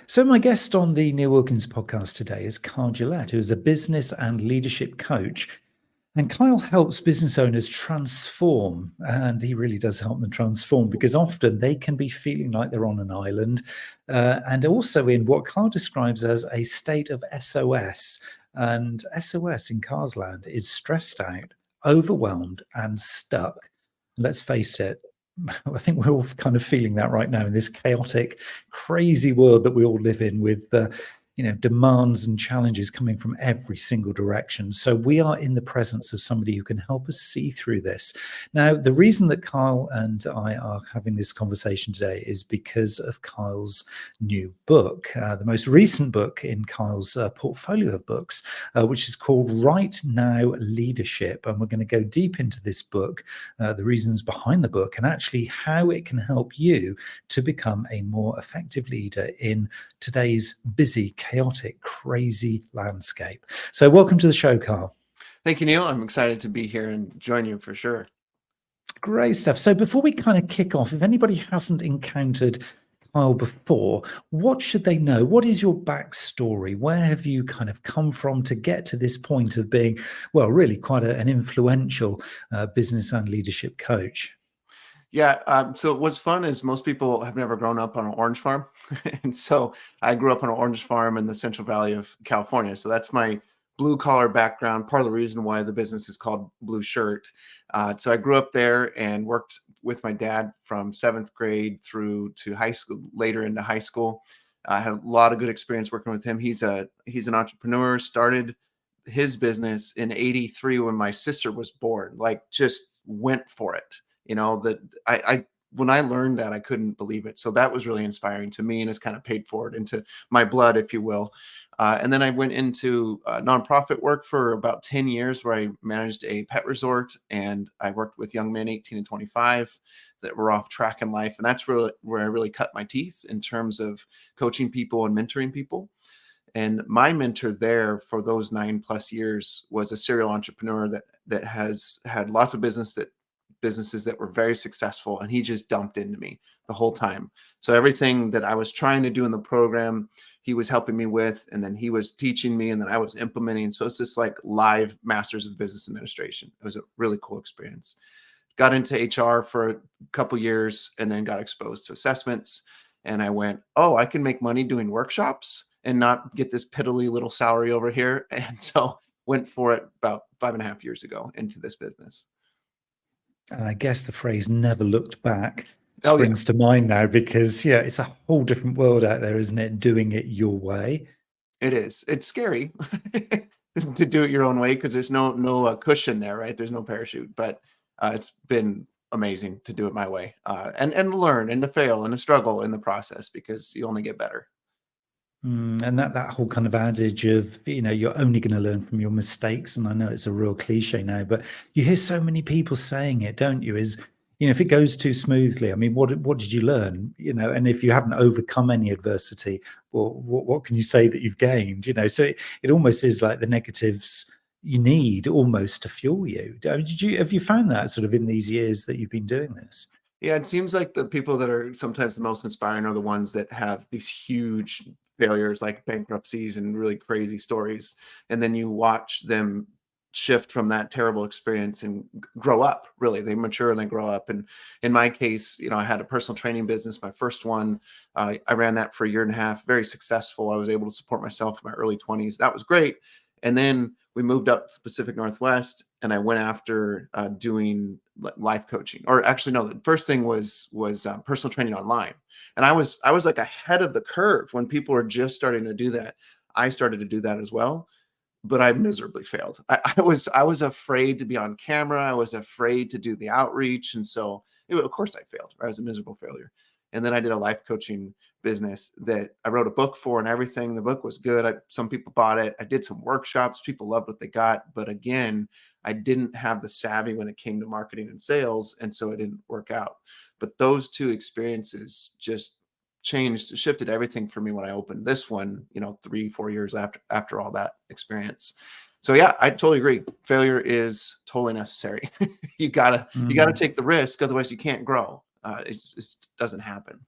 So, my guest on the Neil Wilkins podcast today is Kyle Gillette, who is a business and leadership coach. And Kyle helps business owners transform, and he really does help them transform because often they can be feeling like they're on an island and also in what Kyle describes as a state of SOS. And SOS in Kyle's land is stressed out, overwhelmed, and stuck. Let's face it, I think we're all kind of feeling that right now in this chaotic, crazy world that we all live in with demands and challenges coming from every single direction. So we are in the presence of somebody who can help us see through this. Now, the reason that Kyle and I are having this conversation today is because of Kyle's new book, the most recent book in Kyle's portfolio of books, which is called Right Now Leadership. And we're going to go deep into this book, the reasons behind the book, and actually how it can help you to become a more effective leader in today's busy, chaotic, crazy landscape. So welcome to the show, Carl. Thank you, Neil. I'm excited to be here and join you for sure. Great stuff. So before we kind of kick off, if anybody hasn't encountered Kyle before, what should they know? What is your backstory? Where have you kind of come from to get to this point of being, well, really quite an influential business and leadership coach? Yeah. So what's fun is most people have never grown up on an orange farm. And so I grew up on an orange farm in the Central Valley of California. So that's my blue collar background. Part of the reason why the business is called Blue Shirt. So I grew up there and worked with my dad from 7th grade through to high school, later into high school. I had a lot of good experience working with him. He's an entrepreneur, started his business in '83 when my sister was born, like just went for it. That I when I learned that, I couldn't believe it. So that was really inspiring to me and has kind of paid forward into my blood, if you will. And then I went into nonprofit work for about 10 years where I managed a pet resort and I worked with young men 18 and 25 that were off track in life. And that's really where I really cut my teeth in terms of coaching people and mentoring people. And my mentor there for those 9+ years was a serial entrepreneur that has had lots of businesses that were very successful, and he just dumped into me the whole time. So everything that I was trying to do in the program, he was helping me with, and then he was teaching me, and then I was implementing. So it's this like live Masters of Business Administration. It was a really cool experience. Got into HR for a couple years and then got exposed to assessments. And I went, oh, I can make money doing workshops and not get this piddly little salary over here. And so went for it about 5.5 years ago into this business. And I guess the phrase "never looked back" Oh, yeah. springs to mind now because, yeah, it's a whole different world out there, isn't it? Doing it your way. It is. It's scary to do it your own way because there's no cushion there, right? There's no parachute, but it's been amazing to do it my way and learn and to fail and to struggle in the process because you only get better. And that whole kind of adage of, you're only going to learn from your mistakes. And I know it's a real cliche now, but you hear so many people saying it, don't you? Is, if it goes too smoothly, I mean, what did you learn? And if you haven't overcome any adversity, well, what can you say that you've gained? So it almost is like the negatives you need almost to fuel you. I mean, have you found that sort of in these years that you've been doing this? Yeah, it seems like the people that are sometimes the most inspiring are the ones that have these huge failures like bankruptcies and really crazy stories. And then you watch them shift from that terrible experience and grow up. Really, they mature and they grow up. And in my case, I had a personal training business, my first one. I ran that for a year and a half, very successful. I was able to support myself in my early 20s. That was great. And then we moved up to the Pacific Northwest and I went after doing life coaching. Or actually, no, the first thing was personal training online. And I was like ahead of the curve when people were just starting to do that. I started to do that as well, but I miserably failed. I was afraid to be on camera. I was afraid to do the outreach. And so of course I failed. I was a miserable failure. And then I did a life coaching business that I wrote a book for and everything. The book was good. Some people bought it. I did some workshops. People loved what they got. But again, I didn't have the savvy when it came to marketing and sales. And so it didn't work out. But those two experiences just shifted everything for me when I opened this one, 3-4 years after all that experience. So yeah, I totally agree. Failure is totally necessary. You gotta take the risk. Otherwise you can't grow. It just doesn't happen.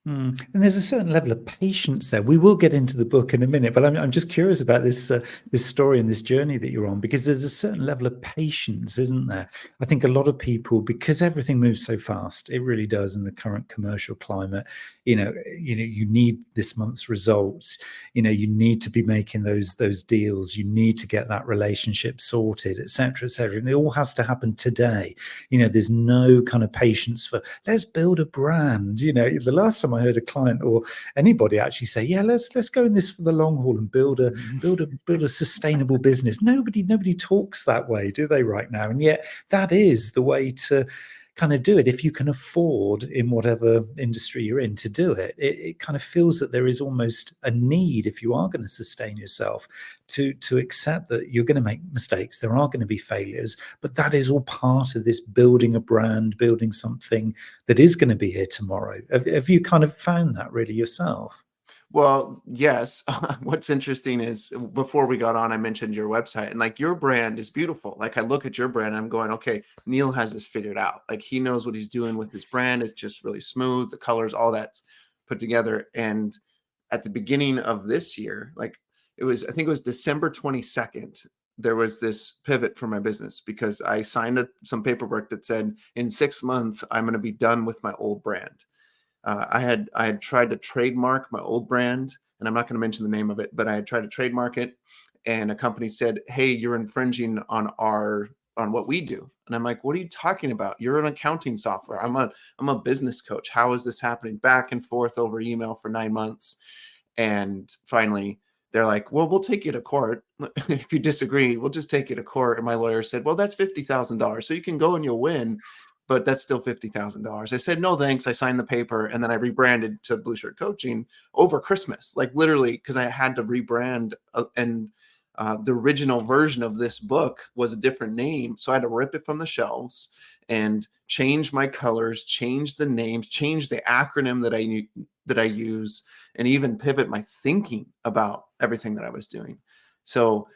And there's a certain level of patience there. We will get into the book in a minute, but I'm just curious about this story and this journey that you're on, because there's a certain level of patience, isn't there? I think a lot of people, because everything moves so fast, it really does in the current commercial climate. You need this month's results. You need to be making those deals. You need to get that relationship sorted, etc., etc. And it all has to happen today. There's no kind of patience for let's build a brand. The last time I heard a client or anybody actually say, yeah, let's go in this for the long haul and build a sustainable business. Nobody talks that way, do they, right now? And yet that is the way to kind of do it. If you can afford, in whatever industry you're in, to do it, it kind of feels that there is almost a need, if you are going to sustain yourself, to accept that you're going to make mistakes, there are going to be failures, but that is all part of this building a brand, building something that is going to be here tomorrow. Have you kind of found that really yourself? Well, yes. What's interesting is before we got on, I mentioned your website, and like your brand is beautiful. Like I look at your brand, I'm going, okay, Neil has this figured out. Like he knows what he's doing with his brand. It's just really smooth, the colors, all that's put together. And at the beginning of this year, like I think it was December 22nd, there was this pivot for my business because I signed some paperwork that said in 6 months, I'm going to be done with my old brand. I had tried to trademark my old brand, and I'm not going to mention the name of it, but I had tried to trademark it, and a company said, "Hey, you're infringing on what we do." And I'm like, "What are you talking about? You're an accounting software. I'm a business coach. How is this happening?" Back and forth over email for 9 months, and finally they're like, "Well, we'll take you to court. If you disagree, we'll just take you to court." And my lawyer said, "Well, that's $50,000. So you can go and you'll win, but that's still $50,000." I said, "No, thanks." I signed the paper and then I rebranded to Blue Shirt Coaching over Christmas, like literally, because I had to rebrand. And the original version of this book was a different name. So I had to rip it from the shelves and change my colors, change the names, change the acronym that I use, and even pivot my thinking about everything that I was doing. So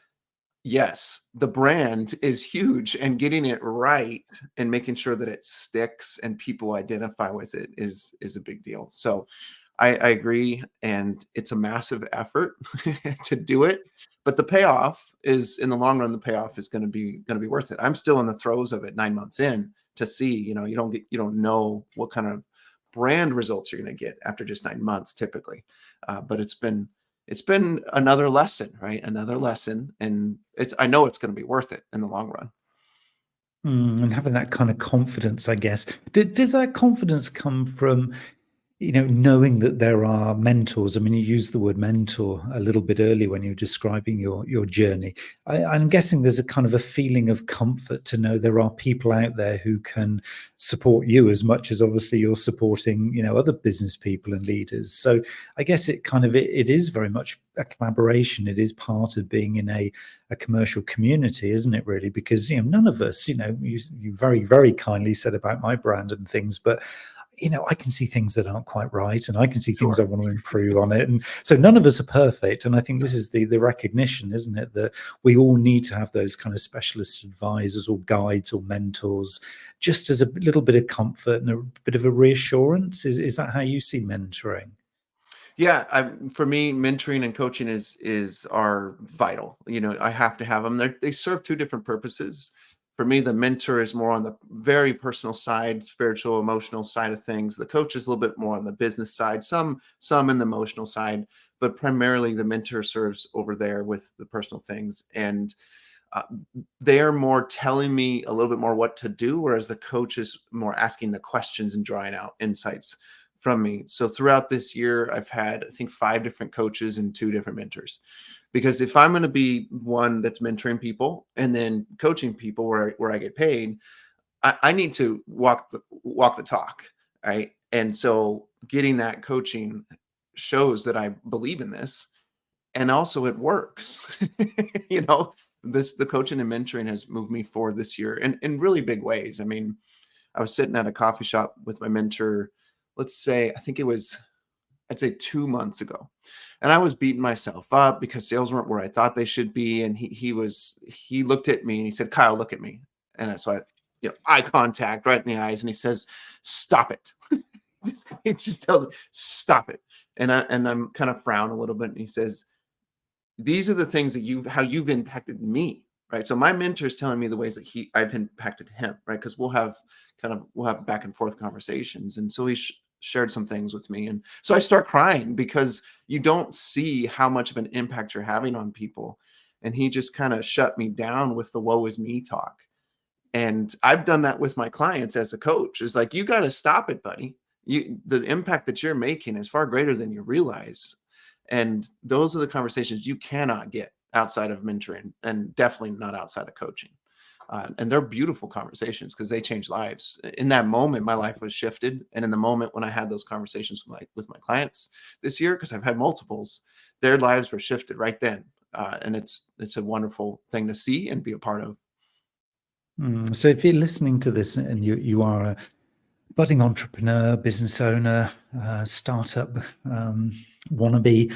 yes, the brand is huge, and getting it right and making sure that it sticks and people identify with it is a big deal. So I agree, and it's a massive effort to do it, but the payoff is in the long run. The payoff is going to be worth it. I'm still in the throes of it, 9 months in, to see. You don't know what kind of brand results you're going to get after just 9 months, typically. But it's been another lesson, right? Another lesson, and I know it's going to be worth it in the long run. And having that kind of confidence, I guess. Does that confidence come from knowing that there are mentors? I mean, you used the word mentor a little bit earlier when you were describing your journey. I'm guessing there's a kind of a feeling of comfort to know there are people out there who can support you as much as obviously you're supporting, other business people and leaders. So I guess it is very much a collaboration. It is part of being in a commercial community, isn't it, really? Because, none of us, you very, very kindly said about my brand and things, but I can see things that aren't quite right, and I can see things I Sure. want to improve on it. And so none of us are perfect. And I think this is the recognition, isn't it, that we all need to have those kind of specialist advisors or guides or mentors, just as a little bit of comfort and a bit of a reassurance. Is that how you see mentoring? Yeah, for me, mentoring and coaching are vital. I have to have them. They serve two different purposes. For me, the mentor is more on the very personal side, spiritual, emotional side of things. The coach is a little bit more on the business side, some in the emotional side, but primarily the mentor serves over there with the personal things. And uh, they are more telling me a little bit more what to do, whereas the coach is more asking the questions and drawing out insights from me. So throughout this year, I've had, I think, 5 different coaches and 2 different mentors. Because if I'm going to be one that's mentoring people and then coaching people where I get paid, I need to walk the talk, right? And so getting that coaching shows that I believe in this, and also it works. you know the coaching and mentoring has moved me forward this year in really big ways. I mean, I was sitting at a coffee shop with my mentor, let's say, I think it was, I'd say 2 months ago, and I was beating myself up because sales weren't where I thought they should be. And he looked at me and he said, "Kyle, look at me." And so I eye contact right in the eyes, and he says, "Stop it." he just tells me, stop it. I'm kind of frown a little bit. And he says, these are the things that how you've impacted me. Right. So my mentor is telling me the ways that I've impacted him. Right. Because we'll have back and forth conversations. And so he shared some things with me. And so I start crying because you don't see how much of an impact you're having on people. And he just kind of shut me down with the woe is me talk. And I've done that with my clients as a coach. It's like, you got to stop it, buddy. The impact that you're making is far greater than you realize. And those are the conversations you cannot get outside of mentoring, and definitely not outside of coaching. And they're beautiful conversations because they change lives. In that moment, my life was shifted. And in the moment when I had those conversations with my clients this year, because I've had multiples, their lives were shifted right then. And it's a wonderful thing to see and be a part of. So if you're listening to this and you are a budding entrepreneur, business owner, startup wannabe,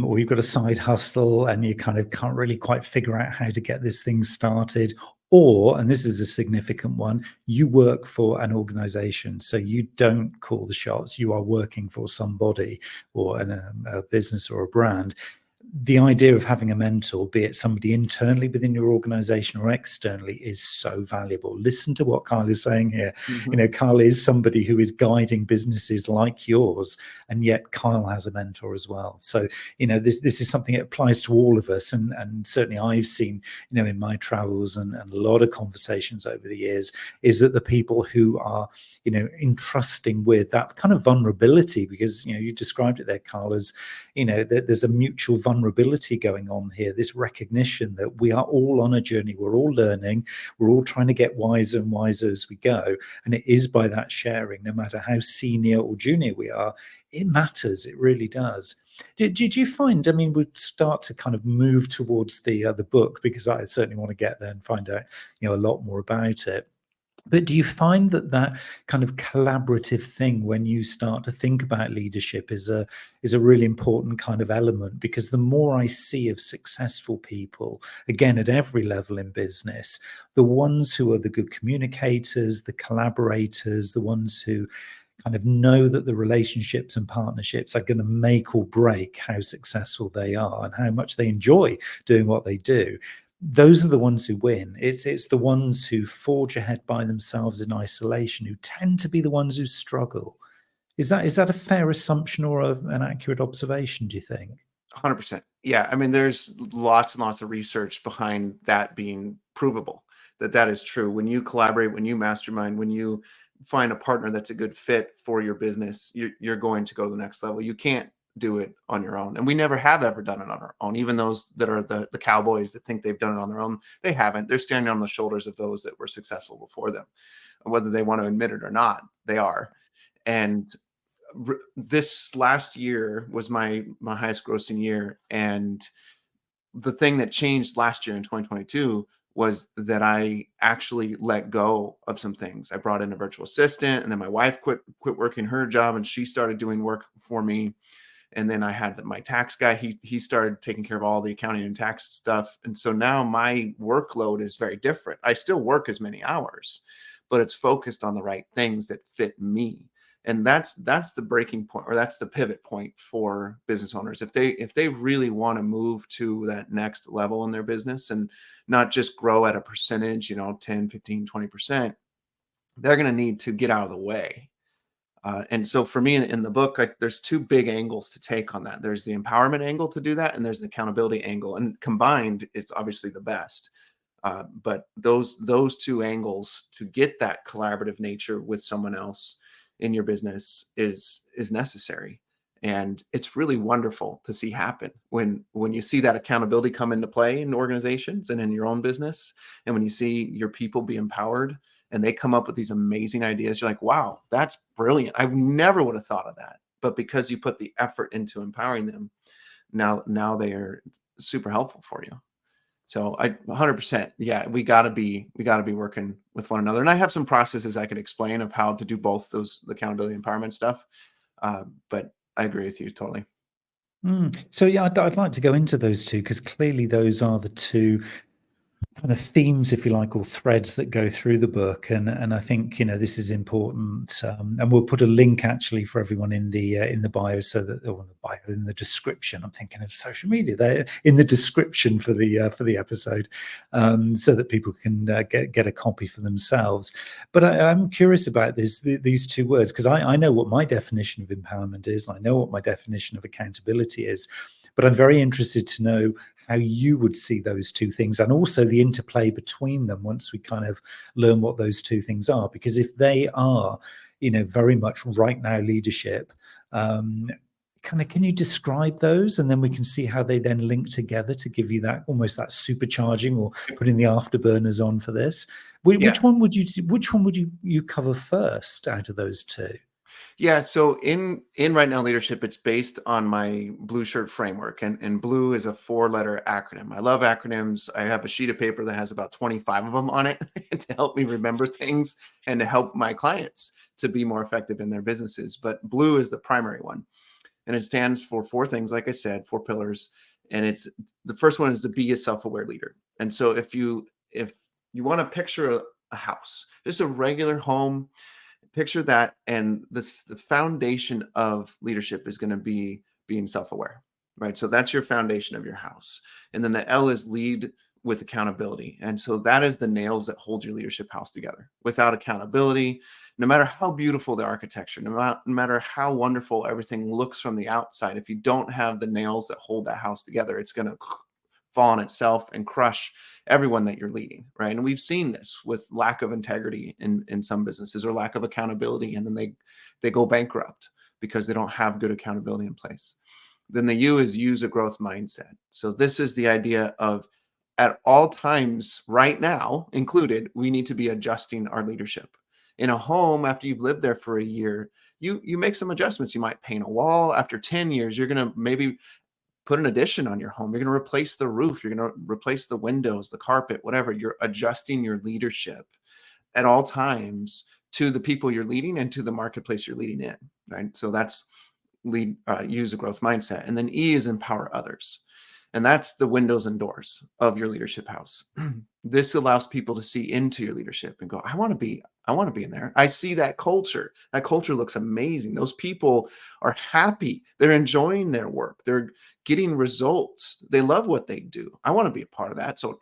or you've got a side hustle and you kind of can't really quite figure out how to get this thing started, or, and this is a significant one, you work for an organization, so you don't call the shots, you are working for somebody or a business or a brand. The idea of having a mentor, be it somebody internally within your organization or externally, is so valuable. Listen to what Kyle is saying here. Mm-hmm. Kyle is somebody who is guiding businesses like yours, and yet Kyle has a mentor as well. So, this is something that applies to all of us. And certainly I've seen, in my travels and a lot of conversations over the years, is that the people who are, entrusting with that kind of vulnerability, because, you described it there, Kyle, as, there's a mutual vulnerability going on here, this recognition that we are all on a journey, we're all learning, we're all trying to get wiser and wiser as we go. And it is by that sharing, no matter how senior or junior we are, it matters, it really does. Did you find, we'd start to kind of move towards the book, because I certainly want to get there and find out, a lot more about it. But do you find that kind of collaborative thing, when you start to think about leadership, is a really important kind of element? Because the more I see of successful people, again, at every level in business, the ones who are the good communicators, the collaborators, the ones who kind of know that the relationships and partnerships are going to make or break how successful they are and how much they enjoy doing what they do, those are the ones who win. It's the ones who forge ahead by themselves in isolation who tend to be the ones who struggle. Is that a fair assumption or an accurate observation, do you think? 100%. Yeah. There's lots and lots of research behind that being provable, that is true. When you collaborate, when you mastermind, when you find a partner that's a good fit for your business, you're going to go to the next level. You can't do it on your own. And we never have ever done it on our own. Even those that are the cowboys that think they've done it on their own, they haven't. They're standing on the shoulders of those that were successful before them. Whether they want to admit it or not, they are. And this last year was my highest grossing year. And the thing that changed last year in 2022 was that I actually let go of some things. I brought in a virtual assistant, and then my wife quit working her job and she started doing work for me. And then I had my tax guy, he started taking care of all the accounting and tax stuff. And so now my workload is very different. I still work as many hours, but it's focused on the right things that fit me. And that's the breaking point, or that's the pivot point for business owners. If they really want to move to that next level in their business and not just grow at a percentage, 10, 15, 20%, they're going to need to get out of the way. And so for me in the book, there's two big angles to take on that. There's the empowerment angle to do that, and there's the accountability angle. And combined, it's obviously the best. But those two angles to get that collaborative nature with someone else in your business is necessary. And it's really wonderful to see happen when you see that accountability come into play in organizations and in your own business. And when you see your people be empowered and they come up with these amazing ideas, you're like, wow, that's brilliant. I never would have thought of that. But because you put the effort into empowering them, now they are super helpful for you. So 100%, yeah, we gotta be working with one another. And I have some processes I could explain of how to do both the accountability empowerment stuff. But I agree with you totally. So yeah, I'd like to go into those two, because clearly those are the two kind of themes, if you like, or threads that go through the book, and I think this is important, and we'll put a link actually for everyone in the bio, so that, or the bio, in the description. I'm thinking of social media there, in the description for the episode, so that people can get a copy for themselves. But I'm curious about these two words, because I know what my definition of empowerment is, and I know what my definition of accountability is, but I'm very interested to know how you would see those two things, and also the interplay between them once we kind of learn what those two things are. Because if they are, very much right now leadership, can you describe those, and then we can see how they then link together to give you that almost that supercharging, or putting the afterburners on for this. Which one would you cover first out of those two? Yeah, so in Right Now Leadership, it's based on my blue shirt framework, and blue is a 4-letter acronym. I love acronyms. I have a sheet of paper that has about 25 of them on it to help me remember things and to help my clients to be more effective in their businesses. But blue is the primary one, and it stands for 4 things, like I said, 4 pillars. And it's the first one is to be a self-aware leader. And so if you want to picture a house, just a regular home, picture that, and the foundation of leadership is going to be being self-aware, right? So that's your foundation of your house. And then the L is lead with accountability. And so that is the nails that hold your leadership house together. Without accountability, no matter how beautiful the architecture, no matter how wonderful everything looks from the outside, if you don't have the nails that hold that house together, it's going to fall on itself and crush everyone that you're leading, right? And we've seen this with lack of integrity in some businesses, or lack of accountability, and then they go bankrupt because they don't have good accountability in place. Then the U is use a growth mindset. So this is the idea of, at all times, right now included, we need to be adjusting our leadership. In a home, after you've lived there for a year, you make some adjustments. You might paint a wall. After 10 years, you're going to maybe put an addition on your home. You're going to replace the roof. You're going to replace the windows, the carpet, whatever. You're adjusting your leadership at all times to the people you're leading and to the marketplace you're leading in, right? So that's use a growth mindset. And then E is empower others. And that's the windows and doors of your leadership house. This allows people to see into your leadership and go, I want to be in there. I see that culture. That culture looks amazing. Those people are happy. They're enjoying their work. They're getting results. They love what they do. I want to be a part of that. So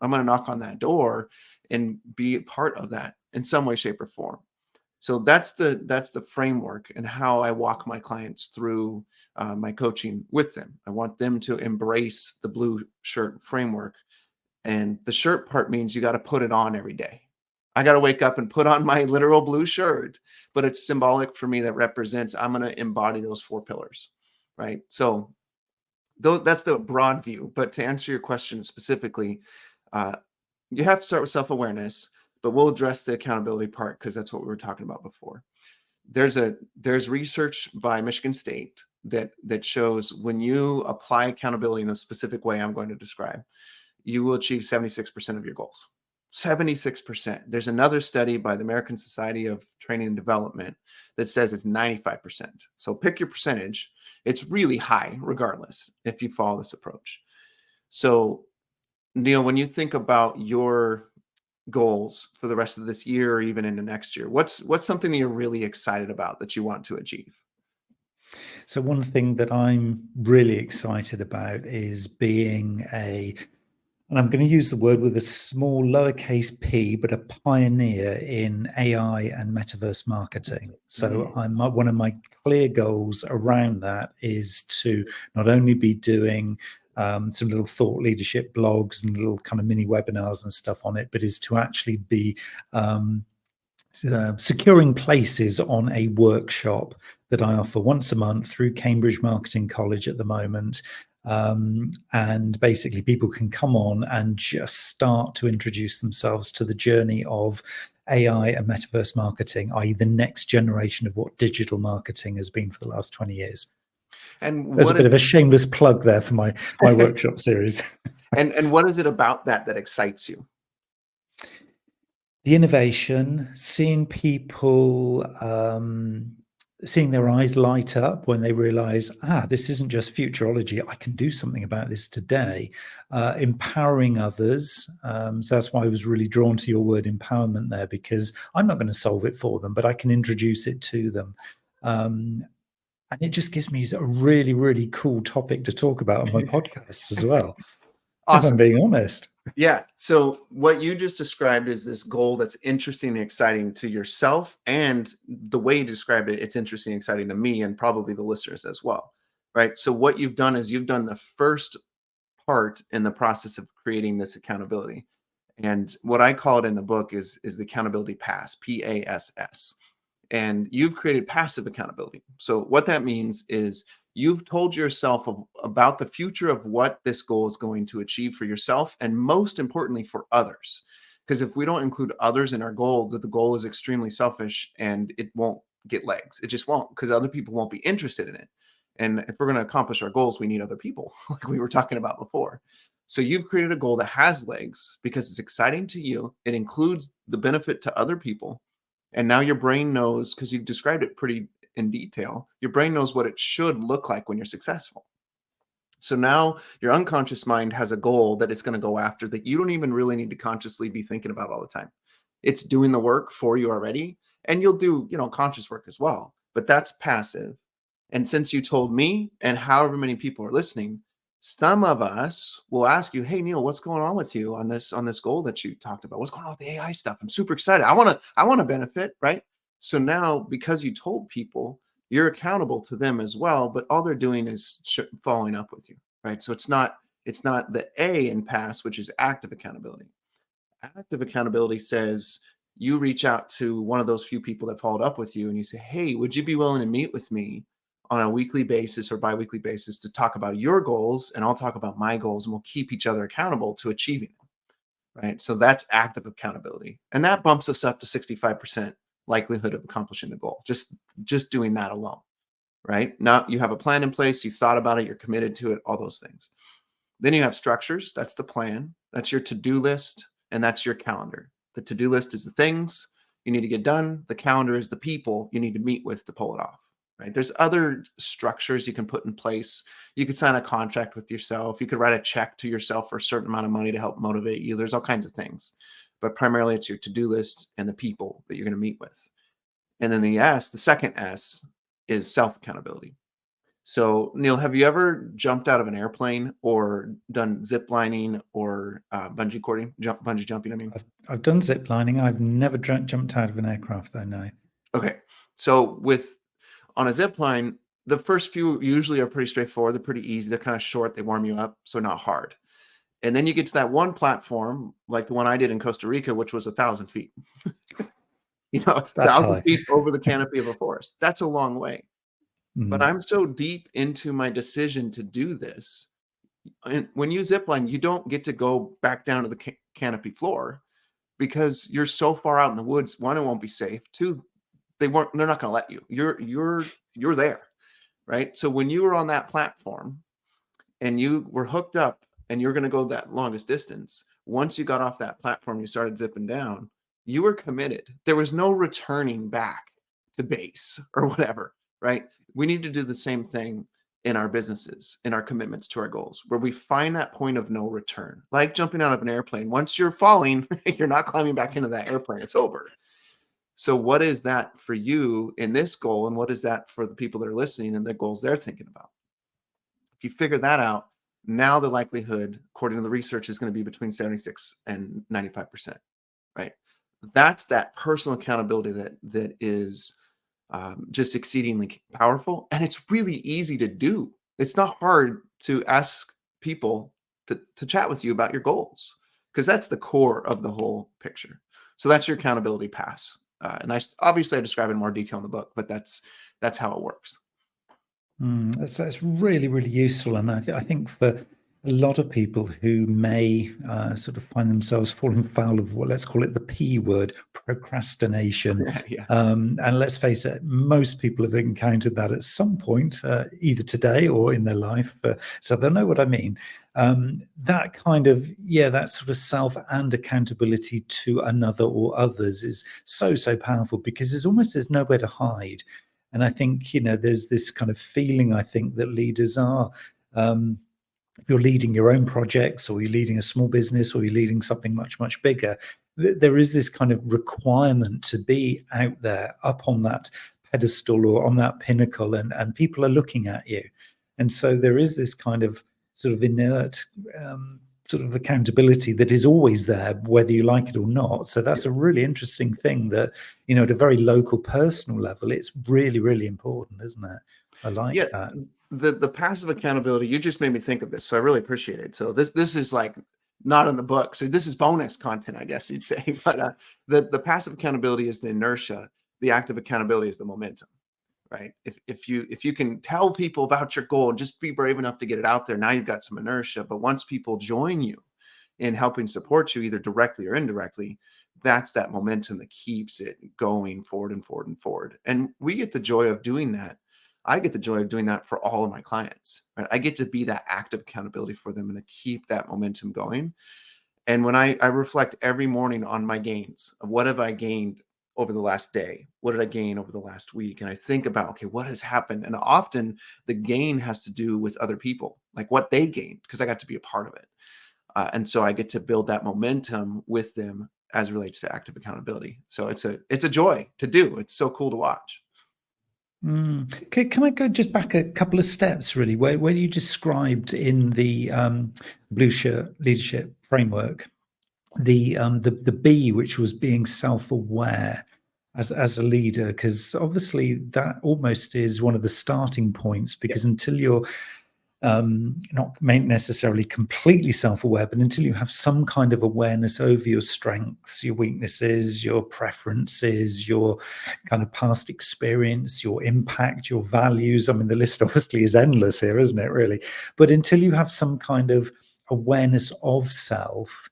I'm going to knock on that door and be a part of that in some way, shape, or form. So that's the framework and how I walk my clients through my coaching with them. I want them to embrace the blue shirt framework. And the shirt part means you got to put it on every day. I got to wake up and put on my literal blue shirt, but it's symbolic for me that represents I'm going to embody those 4 pillars, right? So that's the broad view. But to answer your question specifically, you have to start with self-awareness, but we'll address the accountability part because that's what we were talking about before. There's research by Michigan State that shows when you apply accountability in the specific way I'm going to describe, you will achieve 76% of your goals. 76%. There's another study by the American Society of Training and Development that says it's 95%. So pick your percentage. It's really high regardless if you follow this approach. So Neil, when you think about your goals for the rest of this year or even into next year, what's something that you're really excited about that you want to achieve? So one thing that I'm really excited about is being and I'm going to use the word with a small lowercase p, but a pioneer in AI and metaverse marketing. So one of my clear goals around that is to not only be doing some little thought leadership blogs and little kind of mini webinars and stuff on it, but is to actually be securing places on a workshop that I offer once a month through Cambridge Marketing College at the moment. And basically people can come on and just start to introduce themselves to the journey of AI and metaverse marketing, i.e. the next generation of what digital marketing has been for the last 20 years. And there's a bit of a shameless plug there for my workshop series. And what is it about that excites you? The innovation, seeing people seeing their eyes light up when they realize, this isn't just futurology. I can do something about this today. Empowering others. So that's why I was really drawn to your word empowerment there, because I'm not going to solve it for them, but I can introduce it to them. And it just gives me a really, really cool topic to talk about on my podcast as well. Awesome. If I'm being honest. Yeah. So what you just described is this goal that's interesting and exciting to yourself, and the way you described it, it's interesting and exciting to me and probably the listeners as well. Right. So what you've done is you've done the first part in the process of creating this accountability. And what I call it in the book is the accountability pass, PASS. And you've created passive accountability. So what that means is you've told yourself about the future of what this goal is going to achieve for yourself, and most importantly for others. Because if we don't include others in our goal, that the goal is extremely selfish and it won't get legs. It just won't, because other people won't be interested in it. And if we're going to accomplish our goals, we need other people, like we were talking about before. So you've created a goal that has legs because it's exciting to you. It includes the benefit to other people. And now your brain knows, because you've described it pretty in detail, your brain knows what it should look like when you're successful. So now your unconscious mind has a goal that it's going to go after that you don't even really need to consciously be thinking about all the time. It's doing the work for you already, and you'll do, conscious work as well, but that's passive. And since you told me and however many people are listening, some of us will ask you, "Hey Neil, what's going on with you on this goal that you talked about? What's going on with the AI stuff? I'm super excited. I want to benefit, right?" So now, because you told people, you're accountable to them as well, but all they're doing is following up with you, right? So it's not the A in pass, which is active accountability. Active accountability says you reach out to one of those few people that followed up with you and you say, "Hey, would you be willing to meet with me on a weekly basis or biweekly basis to talk about your goals, and I'll talk about my goals, and we'll keep each other accountable to achieving them," right? So that's active accountability. And that bumps us up to 65% likelihood of accomplishing the goal. Just doing that alone, right? Now you have a plan in place, you've thought about it, you're committed to it, all those things. Then you have structures. That's the plan. That's your to-do list, and that's your calendar. The to-do list is the things you need to get done. The calendar is the people you need to meet with to pull it off. Right? There's other structures you can put in place. You could sign a contract with yourself. You could write a check to yourself for a certain amount of money to help motivate you. There's all kinds of things, but primarily it's your to-do list and the people that you're going to meet with. And then the second S is self-accountability. So Neil, have you ever jumped out of an airplane or done zip lining or bungee jumping? I mean, I've done zip lining. I've never jumped out of an aircraft though, no. Okay. So on a zip line, the first few usually are pretty straightforward. They're pretty easy. They're kind of short. They warm you up, so not hard. And then you get to that one platform, like the one I did in Costa Rica, which was 1,000 feet. That's 1,000 high. feet over the canopy of a forest. That's a long way. But Mm. I'm so deep into my decision to do this. And when you zip line, you don't get to go back down to the canopy floor because you're so far out in the woods. One, it won't be safe. Two, they're not going to let you. You're there, right? So when you were on that platform and you were hooked up and you're going to go that longest distance, once you got off that platform, you started zipping down, you were committed. There was no returning back to base or whatever, right? We need to do the same thing in our businesses, in our commitments to our goals, where we find that point of no return. Like jumping out of an airplane. Once you're falling, you're not climbing back into that airplane. It's over. So what is that for you in this goal? And what is that for the people that are listening and the goals they're thinking about? If you figure that out, now the likelihood, according to the research, is going to be between 76 and 95%, right? That's that personal accountability that is just exceedingly powerful. And it's really easy to do. It's not hard to ask people to chat with you about your goals, because that's the core of the whole picture. So that's your accountability pass. And I describe it in more detail in the book, but that's how it works. That's really, really useful. And I think for a lot of people who may sort of find themselves falling foul of let's call it the P word, procrastination. Yeah. And let's face it, most people have encountered that at some point, either today or in their life. So they'll know what I mean. That kind of, that sort of self and accountability to another or others is so, so powerful, because there's nowhere to hide. And I think, there's this kind of feeling, I think, that leaders are, if you're leading your own projects, or you're leading a small business, or you're leading something much, much bigger, there is this kind of requirement to be out there up on that pedestal or on that pinnacle, and people are looking at you. And so there is this kind of sort of inert sort of accountability that is always there, whether you like it or not. So that's a really interesting thing that, at a very local, personal level, it's really, really important, isn't it? I like that. The passive accountability, you just made me think of this, so I really appreciate it. So this is like not in the book, so this is bonus content, I guess you'd say. But the passive accountability is the inertia, the active accountability is the momentum, right? If you can tell people about your goal and just be brave enough to get it out there, now you've got some inertia. But once people join you in helping support you, either directly or indirectly, that's that momentum that keeps it going forward and forward and forward. And we get the joy of doing that. I get the joy of doing that for all of my clients, right? I get to be that active accountability for them and to keep that momentum going. And when I reflect every morning on my gains of what have I gained over the last day? What did I gain over the last week? And I think about, okay, what has happened? And often the gain has to do with other people, like what they gained, because I got to be a part of it. And so I get to build that momentum with them as it relates to active accountability. So it's a joy to do. It's so cool to watch. Can I go just back a couple of steps, really, where you described in the Blue Shirt Leadership Framework the B, which was being self-aware as a leader, because obviously that almost is one of the starting points, because until you're not necessarily completely self-aware, but until you have some kind of awareness over your strengths, your weaknesses, your preferences, your kind of past experience, your impact, your values. I mean, the list obviously is endless here, isn't it, really? But until you have some kind of awareness of self,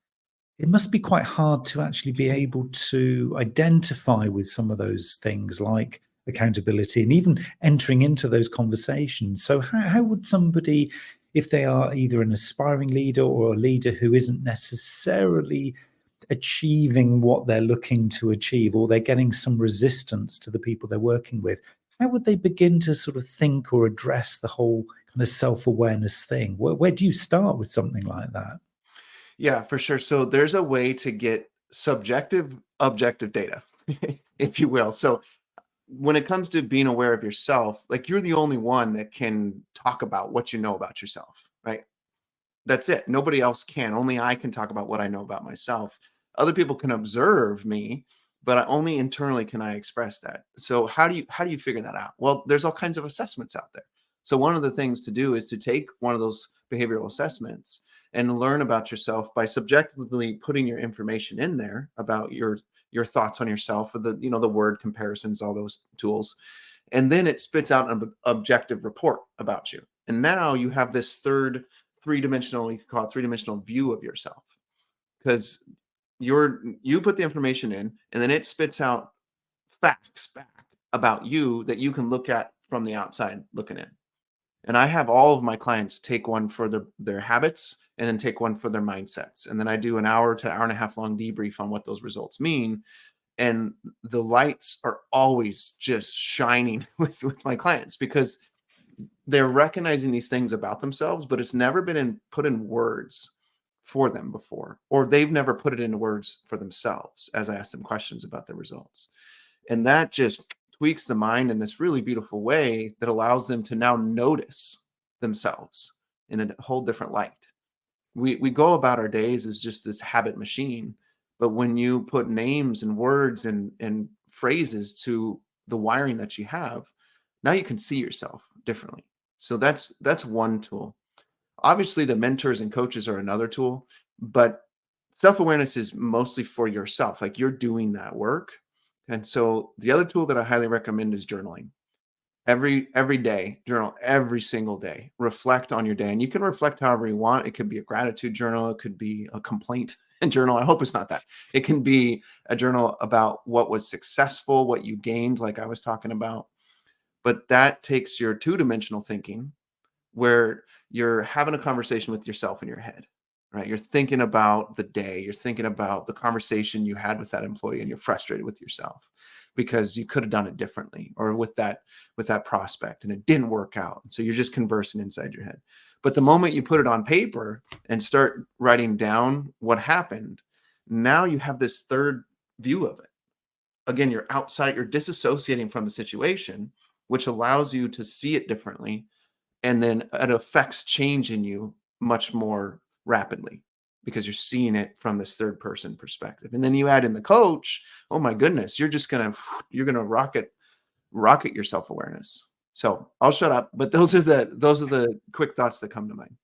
it must be quite hard to actually be able to identify with some of those things, like accountability and even entering into those conversations. So how would somebody, if they are either an aspiring leader or a leader who isn't necessarily achieving what they're looking to achieve, or they're getting some resistance to the people they're working with, how would they begin to sort of think or address the whole kind of self-awareness thing? Where do you start with something like that? Yeah, for sure. So there's a way to get subjective, objective data, if you will. So when it comes to being aware of yourself, like you're the only one that can talk about what you know about yourself, right? That's it. Nobody else can. Only I can talk about what I know about myself. Other people can observe me, but only internally can I express that. So how do you figure that out? Well, there's all kinds of assessments out there. So one of the things to do is to take one of those behavioral assessments and learn about yourself by subjectively putting your information in there about your thoughts on yourself, with the word comparisons, all those tools. And then it spits out an objective report about you. And now you have this third three-dimensional, you could call it three-dimensional view of yourself, because you put the information in and then it spits out facts back about you that you can look at from the outside looking in. And I have all of my clients take one for their habits and then take one for their mindsets. And then I do an hour to hour and a half long debrief on what those results mean. And the lights are always just shining with my clients, because they're recognizing these things about themselves, but it's never been put in words for them before, or they've never put it into words for themselves as I ask them questions about their results. And that just tweaks the mind in this really beautiful way that allows them to now notice themselves in a whole different light. We go about our days as just this habit machine, but when you put names and words and phrases to the wiring that you have, now you can see yourself differently. So that's one tool. Obviously, the mentors and coaches are another tool, but self-awareness is mostly for yourself, like you're doing that work. And so the other tool that I highly recommend is journaling. Every day, journal every single day. Reflect on your day, and you can reflect however you want. It could be a gratitude journal, it could be a complaint journal. I hope it's not that. It can be a journal about what was successful, what you gained, like I was talking about. But that takes your two-dimensional thinking, where you're having a conversation with yourself in your head, right? You're thinking about the day, you're thinking about the conversation you had with that employee, and you're frustrated with yourself. because you could have done it differently, or with that prospect and it didn't work out. So you're just conversing inside your head. But the moment you put it on paper and start writing down what happened, now you have this third view of it. Again, you're outside, you're disassociating from the situation, which allows you to see it differently. And then it affects change in you much more rapidly because you're seeing it from this third person perspective. And then you add in the coach, oh my goodness, you're going to rocket your self-awareness. So I'll shut up, but those are the quick thoughts that come to mind.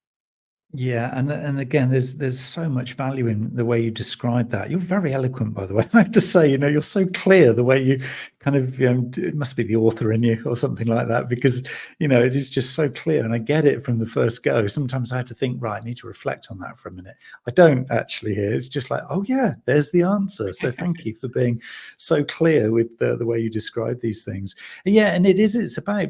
Yeah, and again, there's so much value in the way you describe that. You're very eloquent, by the way. I have to say, you're so clear the way you kind of, it must be the author in you or something like that, because it is just so clear, and I get it from the first go. Sometimes I have to think, right, I need to reflect on that for a minute. I don't actually hear. It's just like, oh yeah, there's the answer. So thank you for being so clear with the way you describe these things. Yeah, and it's about,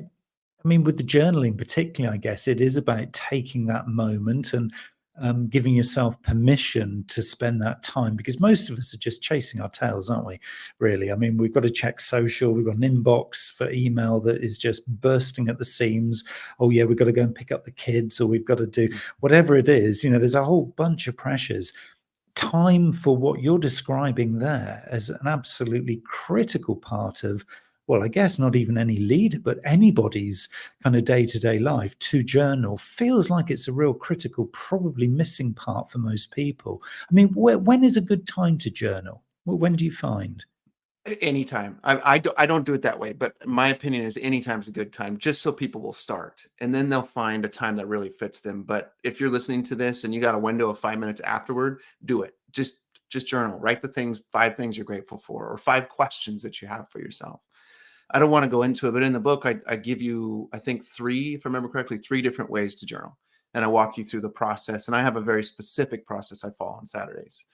with the journaling particularly, I guess it is about taking that moment and giving yourself permission to spend that time, because most of us are just chasing our tails, aren't we? Really. We've got to check social. We've got an inbox for email that is just bursting at the seams. Oh yeah, we've got to go and pick up the kids, or we've got to do whatever it is. There's a whole bunch of pressures. Time for what you're describing there as an absolutely critical part of, well, I guess not even any leader, but anybody's kind of day-to-day life, to journal feels like it's a real critical, probably missing part for most people. When is a good time to journal? When do you find? Anytime. I don't do it that way, but my opinion is anytime's a good time, just so people will start, and then they'll find a time that really fits them. But if you're listening to this and you got a window of 5 minutes afterward, do it. Just journal. Write the 5 things you're grateful for, or 5 questions that you have for yourself. I don't want to go into it, but in the book, I give you, I think 3, if I remember correctly, 3 different ways to journal. And I walk you through the process. And I have a very specific process I follow on Saturdays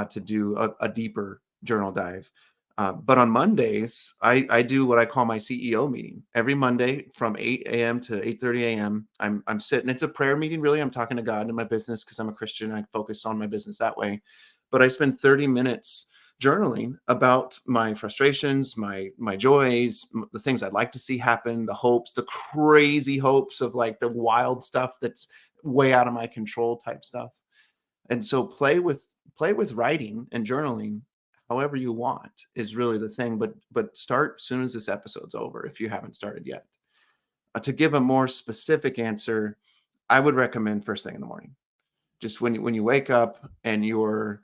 to do a deeper journal dive. But on Mondays, I do what I call my CEO meeting. Every Monday from 8 a.m. to 8:30 a.m., I'm sitting. It's a prayer meeting, really. I'm talking to God in my business because I'm a Christian. I focus on my business that way. But I spend 30 minutes journaling about my frustrations, my joys, the things I'd like to see happen, the hopes, the crazy hopes of like the wild stuff that's way out of my control type stuff. And so play with writing and journaling however you want is really the thing. But start as soon as this episode's over if you haven't started yet. To give a more specific answer, I would recommend first thing in the morning. Just when you wake up and you're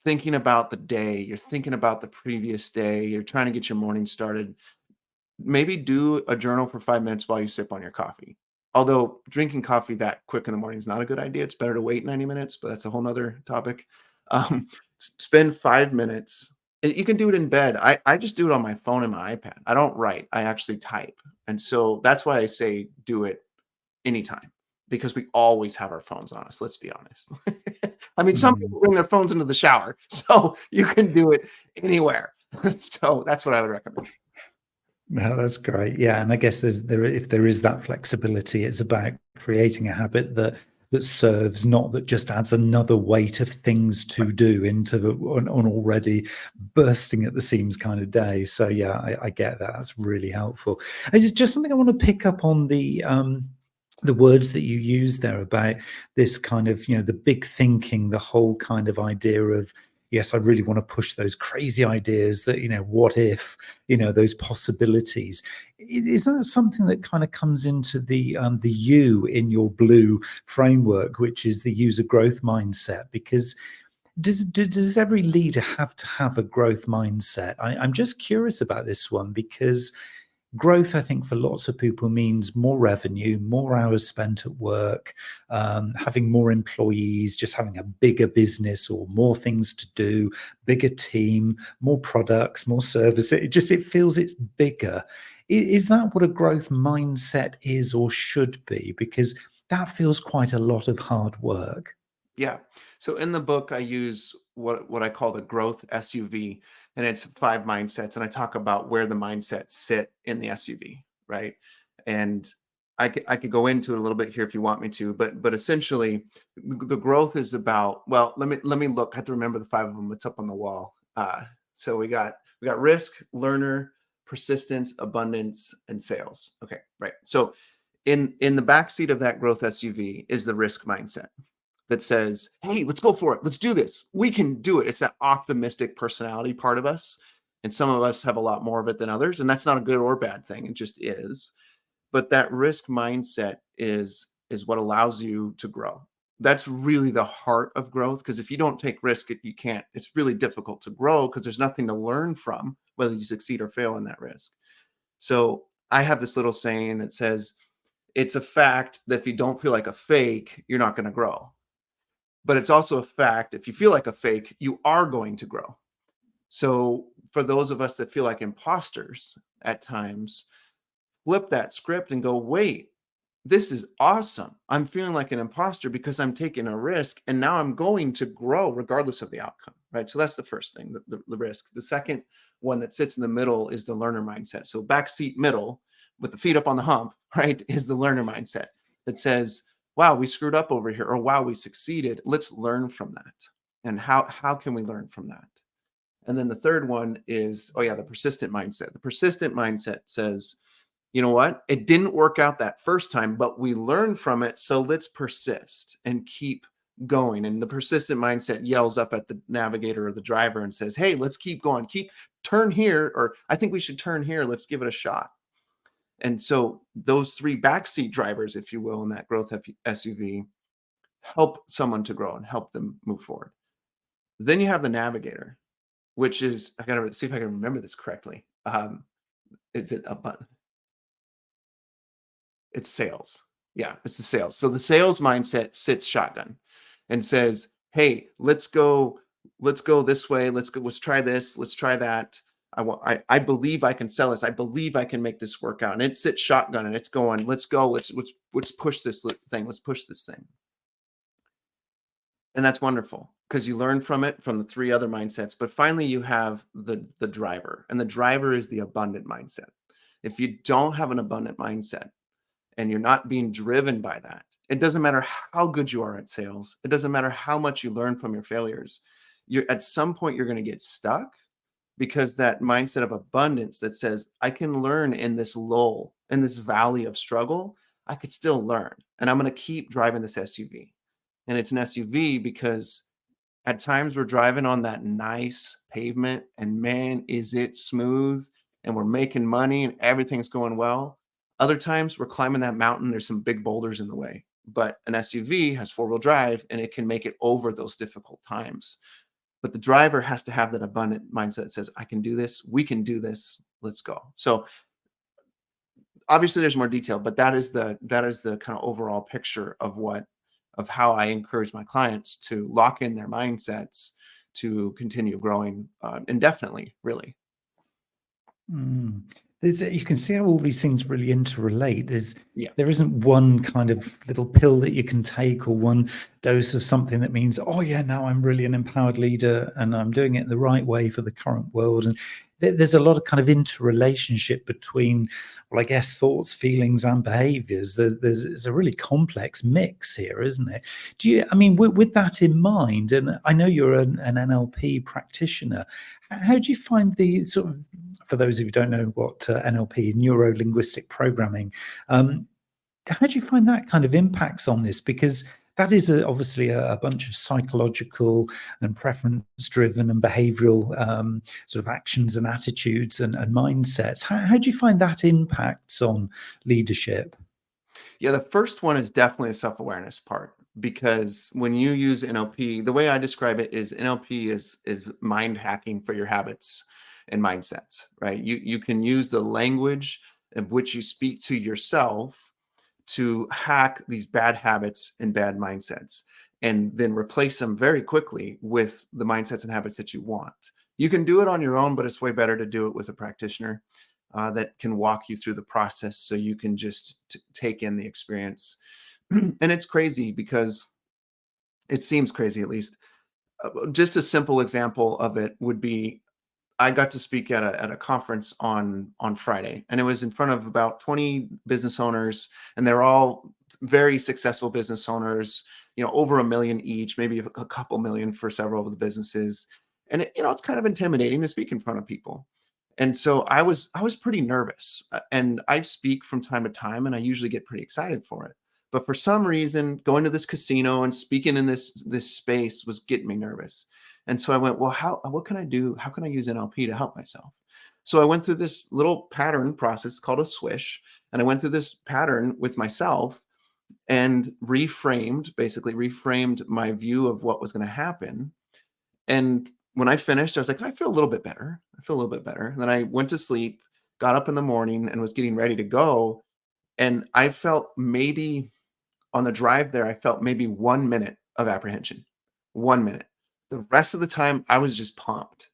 thinking about the day, you're thinking about the previous day, you're trying to get your morning started, maybe do a journal for 5 minutes while you sip on your coffee. Although drinking coffee that quick in the morning is not a good idea. It's better to wait 90 minutes, but that's a whole nother topic. Spend 5 minutes. And you can do it in bed. I just do it on my phone and my iPad. I don't write. I actually type. And so that's why I say do it anytime, because we always have our phones on us. Let's be honest. Some people bring their phones into the shower, so you can do it anywhere. So that's what I would recommend. No, that's great. Yeah, and I guess if there is that flexibility, it's about creating a habit that serves, not that just adds another weight of things to do into an already bursting at the seams kind of day. So yeah, I get that. That's really helpful. It's just something I want to pick up on the words that you use there about this kind of, the big thinking, the whole kind of idea of, yes, I really want to push those crazy ideas that, what if, those possibilities. Is that something that kind of comes into the U in your blue framework, which is the user growth mindset? Because does every leader have to have a growth mindset? I'm just curious about this one, because growth, I think, for lots of people means more revenue, more hours spent at work, having more employees, just having a bigger business or more things to do, bigger team, more products, more service. It feels it's bigger. Is that what a growth mindset is or should be? Because that feels quite a lot of hard work. Yeah. So in the book, I use what I call the growth SUV, and it's 5 mindsets. And I talk about where the mindsets sit in the SUV, right? And I could go into it a little bit here if you want me to, but essentially the growth is about, well, let me look. I have to remember the 5 of them. It's up on the wall. So we got We got risk, learner, persistence, abundance, and sales. Okay, right. So in the backseat of that growth SUV is the risk mindset that says, hey, let's go for it. Let's do this. We can do it. It's that optimistic personality part of us. And some of us have a lot more of it than others. And that's not a good or bad thing. It just is. But that risk mindset is what allows you to grow. That's really the heart of growth. Because if you don't take risk, you can't. It's really difficult to grow because there's nothing to learn from whether you succeed or fail in that risk. So I have this little saying that says, it's a fact that if you don't feel like a fake, you're not going to grow. But it's also a fact, if you feel like a fake, you are going to grow. So for those of us that feel like imposters at times, flip that script and go, wait, this is awesome. I'm feeling like an imposter because I'm taking a risk and now I'm going to grow regardless of the outcome, right? So that's the first thing, the risk. The second one that sits in the middle is the learner mindset. So backseat middle with the feet up on the hump, right, is the learner mindset that says, wow, we screwed up over here, or wow, we succeeded. Let's learn from that. And how can we learn from that? And then the third one is, the persistent mindset. The persistent mindset says, you know what? It didn't work out that first time, but we learned from it. So let's persist and keep going. And the persistent mindset yells up at the navigator or the driver and says, hey, let's keep going. Turn here, or I think we should turn here. Let's give it a shot. And so those three backseat drivers, if you will, in that growth SUV help someone to grow and help them move forward. Then you have the navigator, which is, I got to see if I can remember this correctly. Is it a button? It's sales. Yeah, it's the sales. So the sales mindset sits shotgun and says, hey, let's go this way. Let's try this. Let's try that. I believe I can sell this. I believe I can make this work out. And it sits shotgun and it's going, let's go. Let's push this thing. Let's push this thing. And that's wonderful because you learn from it, from the three other mindsets. But finally, you have the driver, and the driver is the abundant mindset. If you don't have an abundant mindset and you're not being driven by that, it doesn't matter how good you are at sales. It doesn't matter how much you learn from your failures. At some point, you're going to get stuck because that mindset of abundance that says, I can learn in this lull, in this valley of struggle, I could still learn. And I'm going to keep driving this SUV. And it's an SUV because at times we're driving on that nice pavement and man, is it smooth and we're making money and everything's going well. Other times we're climbing that mountain. There's some big boulders in the way, but an SUV has four-wheel drive and it can make it over those difficult times. But the driver has to have that abundant mindset that says, I can do this. We can do this. Let's go. So obviously there's more detail, but that is the kind of overall picture of how I encourage my clients to lock in their mindsets to continue growing indefinitely, really. You can see how all these things really interrelate. Yeah. There isn't one kind of little pill that you can take or one dose of something that means, oh yeah, now I'm really an empowered leader and I'm doing it the right way for the current world. And there's a lot of kind of interrelationship between, well, I guess, thoughts, feelings, and behaviors. There's a really complex mix here, isn't it? With that in mind, and I know you're an NLP practitioner, how do you find the sort of, for those of you who don't know what NLP, neuro-linguistic programming, how do you find that kind of impacts on this? Because that is obviously a bunch of psychological and preference-driven and behavioral sort of actions and attitudes and mindsets. How do you find that impacts on leadership? Yeah, the first one is definitely a self-awareness part, because when you use NLP, the way I describe it is NLP is mind hacking for your habits and mindsets, right? You can use the language in which you speak to yourself to hack these bad habits and bad mindsets, and then replace them very quickly with the mindsets and habits that you want. You can do it on your own, but it's way better to do it with a practitioner that can walk you through the process so you can just take in the experience. And it's crazy because it seems crazy, at least. Just a simple example of it would be, I got to speak at a conference on Friday, and it was in front of about 20 business owners, and they're all very successful business owners, over 1 million each, maybe a couple million for several of the businesses. And it's kind of intimidating to speak in front of people. And so I was pretty nervous, and I speak from time to time, and I usually get pretty excited for it. But for some reason, going to this casino and speaking in this space was getting me nervous. And so I went, well, what can I do? How can I use NLP to help myself? So I went through this little pattern process called a swish, and I went through this pattern with myself and basically reframed my view of what was going to happen. And when I finished, I was like, I feel a little bit better. I feel a little bit better. And then I went to sleep, got up in the morning and was getting ready to go. And I felt maybe on the drive there, I felt maybe 1 minute of apprehension, 1 minute. The rest of the time, I was just pumped.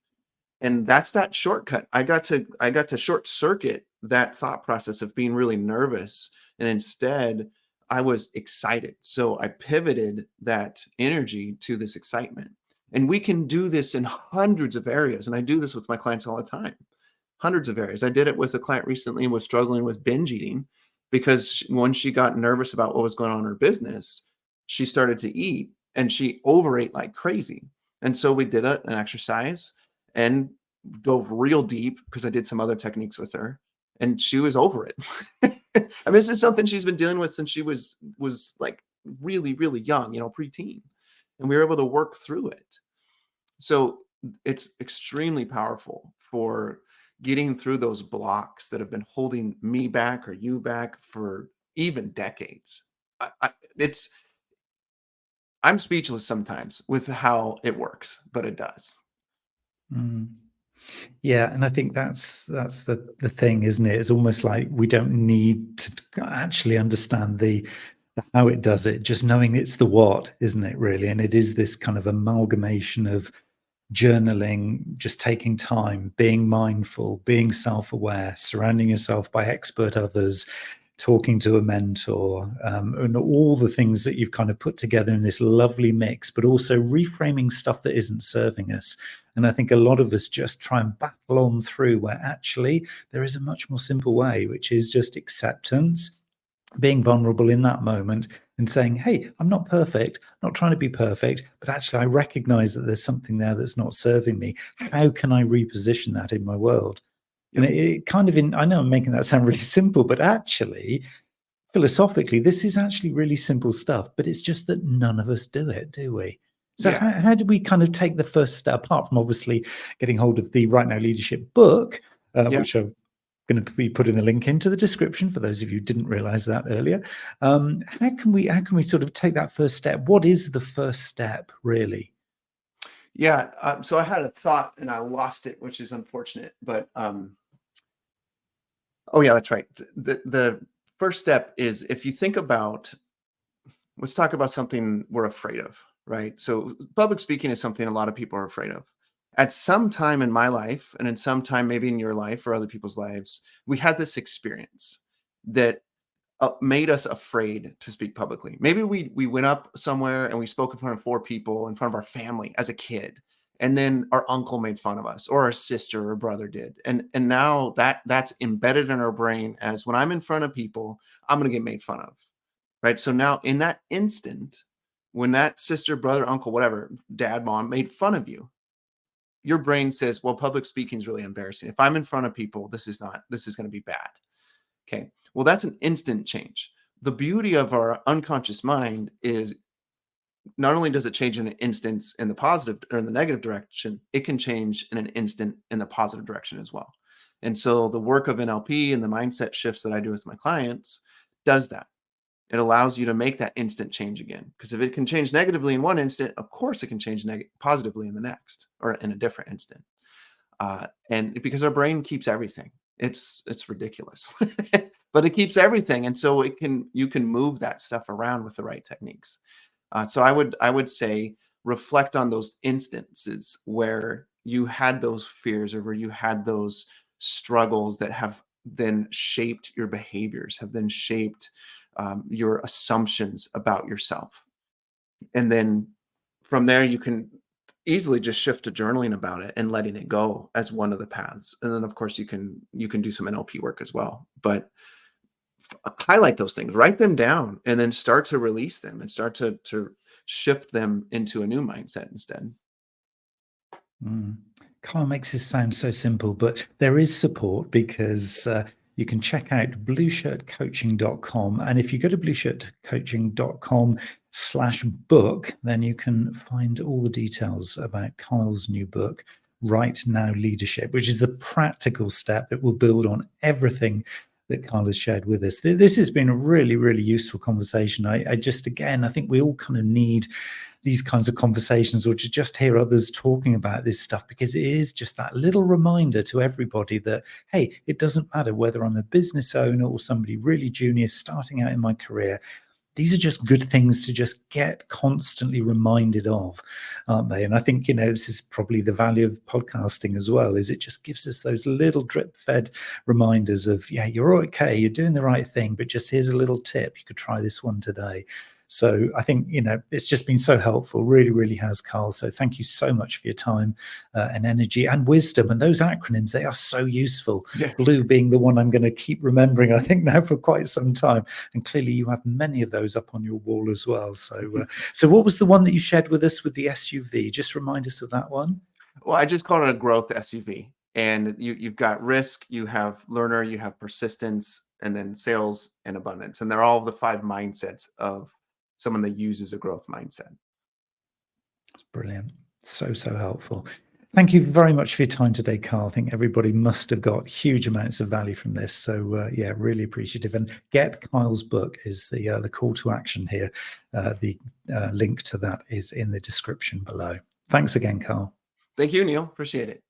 And that's that shortcut. I got to short circuit that thought process of being really nervous. And instead, I was excited. So I pivoted that energy to this excitement. And we can do this in hundreds of areas. And I do this with my clients all the time. Hundreds of areas. I did it with a client recently and was struggling with binge eating because when she got nervous about what was going on in her business, she started to eat and she overate like crazy. And so we did an exercise and dove real deep because I did some other techniques with her and she was over it. I mean, this is something she's been dealing with since she was like really, really young, preteen. And we were able to work through it. So it's extremely powerful for getting through those blocks that have been holding me back or you back for even decades. I'm speechless sometimes with how it works, but it does. Mm. Yeah, and I think that's the thing, isn't it? It's almost like we don't need to actually understand the how it does it, just knowing it's the what, isn't it, really? And it is this kind of amalgamation of journaling, just taking time, being mindful, being self-aware, surrounding yourself by expert others, talking to a mentor, and all the things that you've kind of put together in this lovely mix, but also reframing stuff that isn't serving us. And I think a lot of us just try and battle on through where actually there is a much more simple way, which is just acceptance, being vulnerable in that moment and saying, hey, I'm not perfect, I'm not trying to be perfect, but actually I recognize that there's something there that's not serving me. How can I reposition that in my world? And it kind of, I know I'm making that sound really simple, but actually, philosophically, this is actually really simple stuff, but it's just that none of us do it, do we? So how do we kind of take the first step, apart from obviously getting hold of the Right Now Leadership book, which I'm going to be putting the link into the description for those of you who didn't realize that earlier. How can we sort of take that first step? What is the first step, really? Yeah. So I had a thought and I lost it, which is unfortunate. But oh yeah, that's right. The first step is if you think about, let's talk about something we're afraid of, right? So public speaking is something a lot of people are afraid of. At some time in my life, and in some time maybe in your life or other people's lives, we had this experience that made us afraid to speak publicly. Maybe we went up somewhere and we spoke in front of 4 people in front of our family as a kid, and then our uncle made fun of us, or our sister or brother did, and now that's embedded in our brain as when I'm in front of people, I'm going to get made fun of, right? So now in that instant, when that sister, brother, uncle, whatever, dad, mom made fun of you, your brain says, well, public speaking is really embarrassing. If I'm in front of people, this is going to be bad. Okay. Well, that's an instant change. The beauty of our unconscious mind is not only does it change in an instant in the positive or in the negative direction, it can change in an instant in the positive direction as well. And so the work of NLP and the mindset shifts that I do with my clients does that. It allows you to make that instant change again. Because if it can change negatively in one instant, of course it can change positively in the next or in a different instant. And because our brain keeps everything, it's ridiculous, but it keeps everything, and so you can move that stuff around with the right techniques. So I would say reflect on those instances where you had those fears or where you had those struggles that have then shaped your behaviors, have then shaped your assumptions about yourself, and then from there you can easily just shift to journaling about it and letting it go as one of the paths. And then of course you can do some NLP work as well, but highlight those things, write them down, and then start to release them and start to shift them into a new mindset instead. Kyle makes this sound so simple, but there is support because you can check out blueshirtcoaching.com. And if you go to blueshirtcoaching.com/book, then you can find all the details about Kyle's new book, Right Now Leadership, which is the practical step that will build on everything that Kyle has shared with us. This has been a really, really useful conversation. I think we all kind of need these kinds of conversations, or to just hear others talking about this stuff, because it is just that little reminder to everybody that, hey, it doesn't matter whether I'm a business owner or somebody really junior starting out in my career. These are just good things to just get constantly reminded of, aren't they? And I think, this is probably the value of podcasting as well, is it just gives us those little drip fed reminders of, yeah, you're okay, you're doing the right thing, but just here's a little tip. You could try this one today. So I think, it's just been so helpful, really, really has, Carl. So thank you so much for your time and energy and wisdom. And those acronyms, they are so useful. Yeah. Blue being the one I'm going to keep remembering, I think, now for quite some time. And clearly you have many of those up on your wall as well. So, so what was the one that you shared with us with the SUV? Just remind us of that one. Well, I just call it a growth SUV. And you've got risk, you have learner, you have persistence, and then sales and abundance. And they're all the 5 mindsets of someone that uses a growth mindset. That's brilliant. So helpful. Thank you very much for your time today, Carl. I think everybody must have got huge amounts of value from this. So yeah, really appreciative. And get Kyle's book is the call to action here. The link to that is in the description below. Thanks again, Carl. Thank you, Neil. Appreciate it.